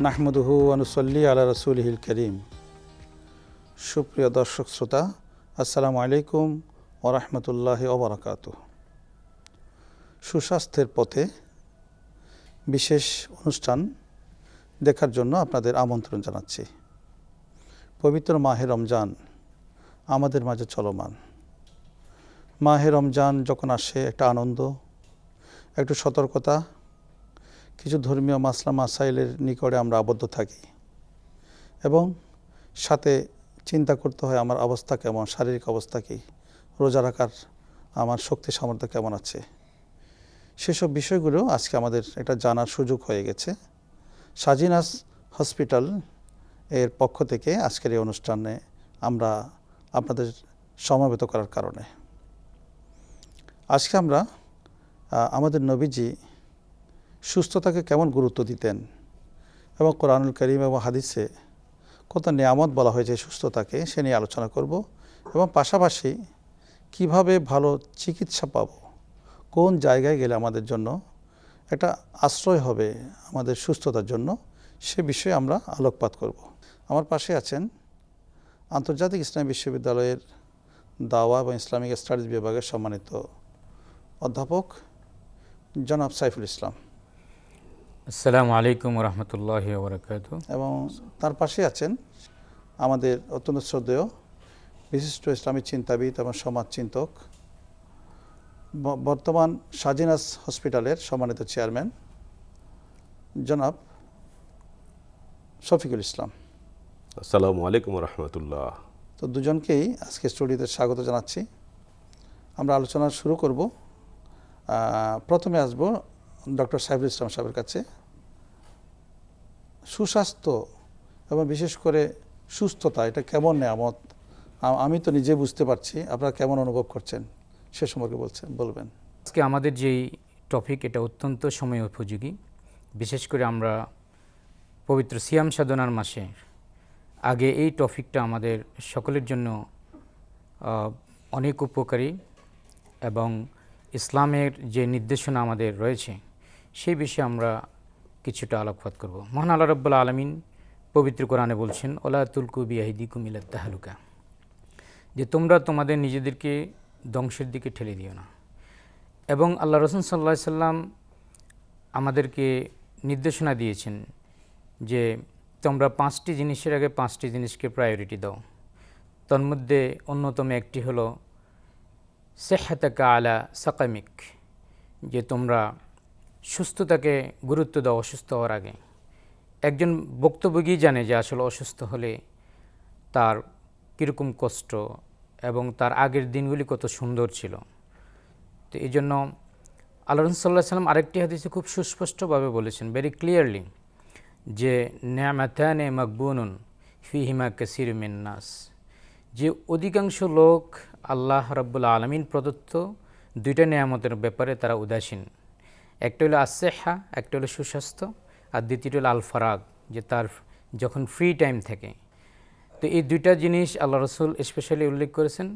নাহমাদুহু ওয়া নুসাল্লি আলা রাসূলিহিল কারীম। সুপ্রিয় দর্শক শ্রোতা, আসসালামু আলাইকুম ওয়া রাহমাতুল্লাহি ওয়া বারাকাতুহু। সুস্বাস্থ্যের পথে বিশেষ অনুষ্ঠান দেখার জন্য আপনাদের আমন্ত্রণ জানাচ্ছি। পবিত্র মাহে রমজান আমাদের মাঝে চলমান। মাহে রমজান যখন আসে একটা আনন্দ, একটু সতর্কতা, কিছু ধর্মীয় মাসলা মাসাইলের নিকটে আমরা আবদ্ধ থাকি এবং সাথে চিন্তা করতে হয় আমার অবস্থা কেমন, শারীরিক অবস্থা কী, রোজা রাখার আমার শক্তি সামর্থ্য কেমন আছে। সেসব বিষয়গুলো আজকে আমাদের এটা জানার সুযোগ হয়ে গেছে। সাজিনাস হসপিটাল এর পক্ষ থেকে আজকের এই অনুষ্ঠানে আমরা আপনাদের সমবেত করার কারণে আজকে আমরা আমাদের নবীজি সুস্থতাকে কেমন গুরুত্ব দিতেন এবং কোরআনুল কারীম এবং হাদিসে কত নিয়ামত বলা হয়েছে সুস্থতাকে, সে নিয়ে আলোচনা করব এবং পাশাপাশি কিভাবে ভালো চিকিৎসা পাব, কোন জায়গায় গেলে আমাদের জন্য একটা আশ্রয় হবে আমাদের সুস্থতার জন্য, সে বিষয়ে আমরা আলোকপাত করব। আমার পাশে আছেন আন্তর্জাতিক ইসলামী বিশ্ববিদ্যালয়ের দাওয়া এবং ইসলামিক স্টাডিজ বিভাগের সম্মানিত অধ্যাপক জনাব সাইফুল ইসলাম। আসসালামু আলাইকুম ওয়া রাহমাতুল্লাহি ওয়া বারাকাতুহু। এবং তার পাশে আছেন আমাদের অত্যন্ত শ্রদ্ধেয় বিশিষ্ট ইসলামী চিন্তাবিদ এবং সমাজ চিন্তক, বর্তমান সাজিনাস হসপিটালের সম্মানিত চেয়ারম্যান জনাব শফিকুল ইসলাম। আসসালামু আলাইকুম রহমতুল্লাহ। তো দুজনকেই আজকে স্টুডিওতে স্বাগত জানাচ্ছি। আমরা আলোচনা শুরু করব। প্রথমে আসবো ডক্টর সাইফুল ইসলাম সাহেবের কাছে। সুস্বাস্থ্য এবং বিশেষ করে সুস্থতা এটা কেমন নেয়ামত, আমি তো নিজে বুঝতে পারছি, আপনারা কেমন অনুভব করছেন সে সম্পর্কে বলবেন। আজকে আমাদের যেই টপিক এটা অত্যন্ত সময় উপযোগী। বিশেষ করে আমরা পবিত্র সিয়াম সাধনার মাসে আগে এই টপিকটা আমাদের সকলের জন্য অনেক উপকারী এবং ইসলামের যে নির্দেশনা আমাদের রয়েছে সেই বিষয়ে আমরা কিছুটা আলোকপাত করব। মহান আল্লাহ রাব্বুল আলামিন পবিত্র কোরআনে বলছেন, ওলা তুলকু বিয়াইদিকুম ইলাত তাহলুকা, যে তোমরা তোমাদের নিজেদেরকে ধ্বংসের দিকে ঠেলে দিও না। এবং আল্লাহ রাসূল সাল্লাল্লাহু আলাইহি সাল্লাম আমাদেরকে নির্দেশনা দিয়েছেন যে তোমরা 5টি জিনিসের আগে 5টি জিনিসকে প্রায়োরিটি দাও। তন্মধ্যে অন্যতম একটি হলো সিহহাতাকা আলা সাকামিক, যে তোমরা সুস্থতাকে গুরুত্ব দাও অসুস্থ হওয়ার আগে। একজন ভুক্তভোগী জানে যে আসলে অসুস্থ হলে তার কীরকম কষ্ট এবং তার আগের দিনগুলি কত সুন্দর ছিল। তো এই জন্য আল্লাহ রাসূল সাল্লাল্লাহু আলাইহি সাল্লাম আরেকটি হাদিসে খুব সুস্পষ্টভাবে বলেছেন, ভেরি ক্লিয়ারলি, যে নি'মাতানে মাগবুনুন ফিহিমা কাসীরুম মিন নাস, যে অধিকাংশ লোক আল্লাহ রাব্বুল আলামিন প্রদত্ত দুইটা নিয়ামতের ব্যাপারে তারা উদাসীন। একটা হলো আসসিহা, একটা হলো সুস্বাস্থ্য, আর দ্বিতীয়টা হলো আল ফারাগ, যে তার যখন ফ্রি টাইম থাকে। তো এই দুইটা জিনিস আল্লাহ রাসূল স্পেশালি উল্লেখ করেছেন,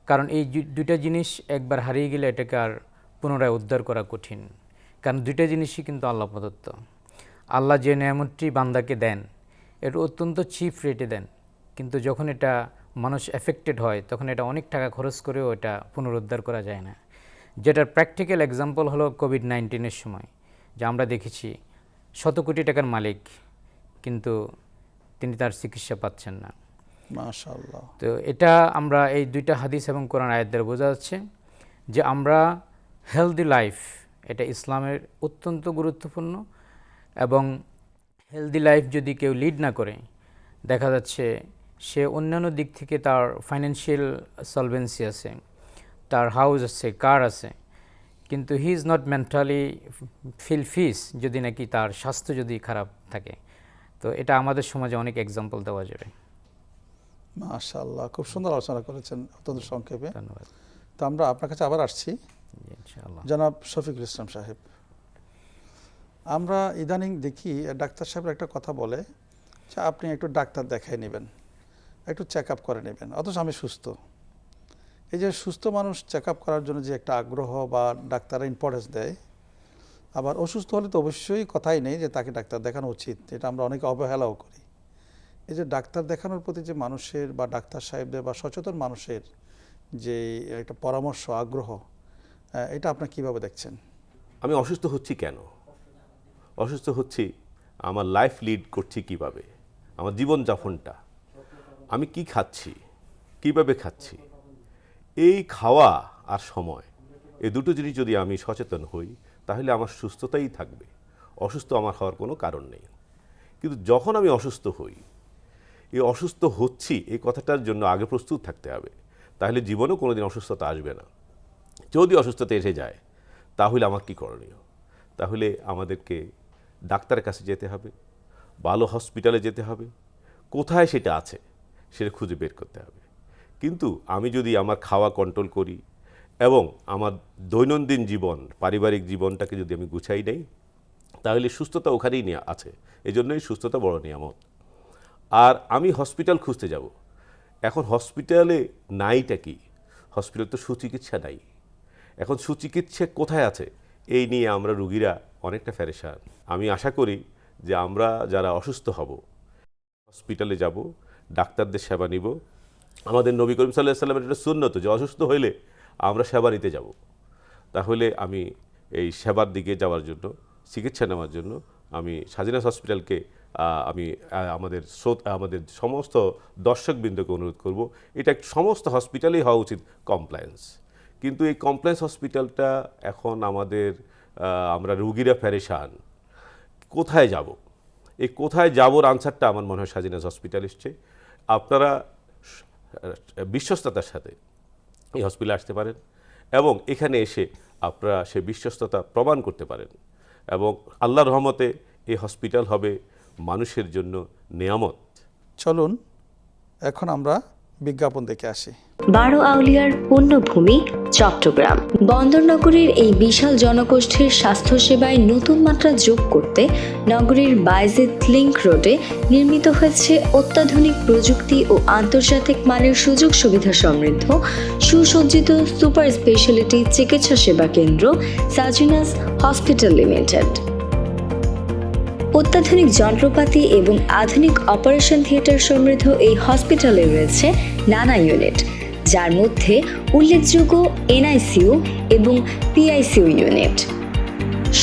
কারণ এই দুইটা জিনিস একবার হারিয়ে গেলে এটাকে আর পুনরায় উদ্ধার করা কঠিন। কারণ দুইটা জিনিসই কিন্তু আল্লাহ প্রদত্ত। আল্লাহ যে নিয়ামতটি বান্দাকে দেন এটা অত্যন্ত চিপ রেটে দেন, কিন্তু যখন এটা মানুষ এফেক্টেড হয় তখন এটা অনেক টাকা খরচ করেও এটা পুনরুদ্ধার করা যায় না। যেটার প্র্যাকটিক্যাল এক্সাম্পল হলো কোভিড-19 সময়, যে আমরা দেখেছি শত কোটি টাকার মালিক কিন্তু তিনি তার চিকিৎসা পাচ্ছেন না। মাশাআল্লাহ। তো এটা আমরা এই দুইটা হাদিস এবং কোরআন আয়াত দ্বারা বোঝা যাচ্ছে যে আমরা হেলদি লাইফ, এটা ইসলামের অত্যন্ত গুরুত্বপূর্ণ। এবং হেলদি লাইফ যদি কেউ লিড না করে, দেখা যাচ্ছে সে অন্যান্য দিক থেকে তার ফাইন্যান্সিয়াল সলভেন্সি আছে, তার হাউস আছে, কার আছে, কিন্তু হি ইজ নট মেন্টালি ফিস যদি নাকি তার স্বাস্থ্য যদি খারাপ থাকে। তো এটা আমাদের সমাজে অনেক এক্সাম্পল দেওয়া যাবে। মাশাআল্লাহ, খুব সুন্দর আলোচনা করেছেন অত্যন্ত সংক্ষেপে। ধন্যবাদ। তো আমরা আপনার কাছে আবার আসছি ইনশাআল্লাহ। জনাব শফিকুল ইসলাম সাহেব। আমরা ইদানিং দেখি ডাক্তার সাহেবরা একটা কথা বলে যে আপনি একটু ডাক্তার দেখাই নেবেন, একটু চেক আপ করে নেবেন, অথচ আমি সুস্থ। এই যে সুস্থ মানুষ চেক আপ করার জন্য যে একটা আগ্রহ বা ডাক্তাররা ইম্পর্টেন্স দেয়, আবার অসুস্থ হলে তো অবশ্যই কথাই নেই যে তাকে ডাক্তার দেখানো উচিত, এটা আমরা অনেকে অবহেলাও করি। এই যে ডাক্তার দেখানোর প্রতি যে মানুষের বা ডাক্তার সাহেবদের বা সচেতন মানুষের যে একটা পরামর্শ, আগ্রহ, এটা আপনার কীভাবে দেখছেন? আমি অসুস্থ হচ্ছি কেন? অসুস্থ হচ্ছি আমার লাইফ লিড করছি কিভাবে, আমার জীবনযাপনটা, আমি কি খাচ্ছি, কিভাবে খাচ্ছি, এই খাওয়া আর সময়, এই দুটো জিনিস যদি আমি সচেতন হই তাহলে আমার সুস্থতাই থাকবে, অসুস্থ আমার হওয়ার কোনো কারণ নেই। কিন্তু যখন আমি অসুস্থ হই, এই অসুস্থ হচ্ছি এই কথাটার জন্য আগে প্রস্তুত থাকতে হবে, তাহলে জীবনেও কোনোদিন অসুস্থতা আসবে না। যদি অসুস্থতা এসে যায় তাহলে আমার কি করণীয়? তাহলে আমাদেরকে ডাক্তারের কাছে যেতে হবে, ভালো হসপিটালে যেতে হবে, কোথায় সেটা আছে সেটা খুঁজে বের করতে হবে। কিন্তু আমি যদি আমার খাওয়া কন্ট্রোল করি এবং আমার দৈনন্দিন জীবন, পারিবারিক জীবনটাকে যদি আমি গুছাই নেই, তাহলে সুস্থতা ওখানেই নিয়ে আছে। এই জন্যই সুস্থতা বড় নিয়ামত। আর আমি হসপিটাল খুঁজতে যাব, এখন হসপিটালে নাইটা কি? হসপিটাল তো সুচিকিৎসা নাই। এখন সুচিকিৎসা কোথায় আছে এই নিয়ে আমরা রুগীরা অনেকটা ফেরেশান। আমি আশা করি যে আমরা যারা অসুস্থ হব হসপিটালে যাব, ডাক্তারদের সেবা নিব। আমাদের নবী করিম সাল্লাল্লাহু আলাইহি ওয়াসাল্লামের এটা সুন্নত যে অসুস্থ হইলে আমরা সেবা নিতে যাব। তাহলে আমি এই সেবার দিকে যাওয়ার জন্য, চিকিৎসা নেওয়ার জন্য আমি স্বাধীনতা হসপিটালকে আমি আমাদের সমস্ত দর্শকবৃন্দকে অনুরোধ করব, এটা সমস্ত হসপিটালেই হওয়া উচিত কমপ্লায়েন্স। কিন্তু এই কমপ্লায়েন্স হসপিটালটা এখন আমরা রুগীরা ফেরেশান, কোথায় যাব? এই কোথায় যাবোর আনসারটা আমার মনে হয় স্বাধীনতা হসপিটাল এসছে। আপনারা বিশ্বস্ততার সাথে এই হসপিটালে আসতে পারেন এবং এখানে এসে আপনারা সে বিশ্বস্ততা প্রমাণ করতে পারেন, এবং আল্লাহর রহমতে এই হসপিটাল হবে মানুষের জন্য নেয়ামত। চলুন এখন আমরা বিজ্ঞাপন দেখে আসি। 12 আউলিয়ার পুণ্যভূমি চট্টগ্রাম বন্দরনগরীর এই বিশাল জনগোষ্ঠীর স্বাস্থ্যসেবায় নতুন মাত্রা যোগ করতে নগরীর বাইজিদ লিংক রোডে নির্মিত হয়েছে অত্যাধুনিক প্রযুক্তি ও আন্তর্জাতিক মানের সুযোগ সুবিধা সমৃদ্ধ সুসজ্জিত সুপার স্পেশালিটি চিকিৎসা সেবা কেন্দ্র সাজিনাস হসপিটাল লিমিটেড। অত্যাধুনিক যন্ত্রপাতি এবং আধুনিক অপারেশন থিয়েটার সমৃদ্ধ এই হসপিটালে রয়েছে নানা ইউনিট, যার মধ্যে উল্লেখযোগ্য এনআইসিইউ এবং পিআইসিইউ ইউনিট।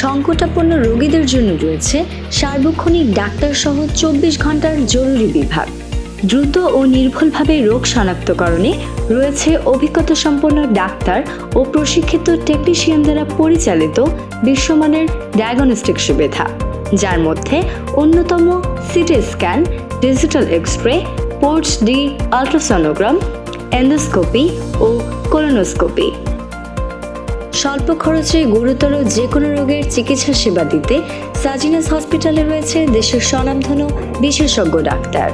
সংকটাপন্ন রোগীদের জন্য রয়েছে সার্বক্ষণিক ডাক্তারসহ 24 ঘন্টার জরুরি বিভাগ। দ্রুত ও নির্ভুলভাবে রোগ শনাক্তকরণে রয়েছে অভিজ্ঞতা সম্পন্ন ডাক্তার ও প্রশিক্ষিত টেকনিশিয়ান দ্বারা পরিচালিত বিশ্বমানের ডায়াগনস্টিক সুবিধা, যার মধ্যে অন্যতম সিটি স্ক্যান, ডিজিটাল এক্স-রে, পোর্টস ডি আল্ট্রাসনোগ্রাম, এন্ডোস্কোপি ও কোলোনোস্কোপি। স্বল্প খরচে গুরুতর যে কোনো রোগের চিকিৎসা সেবা দিতে সাজিনাস হসপিটালে রয়েছে দেশের স্বনামধন্য বিশেষজ্ঞ ডাক্তার।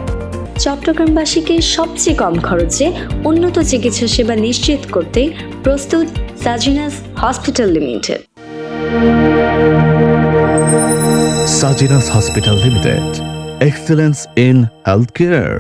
চট্টগ্রামবাসীকে সবচেয়ে কম খরচে উন্নত চিকিৎসা সেবা নিশ্চিত করতে প্রস্তুত Sajinas hospital limited. Sajinas Hospital Limited. Excellence in Healthcare.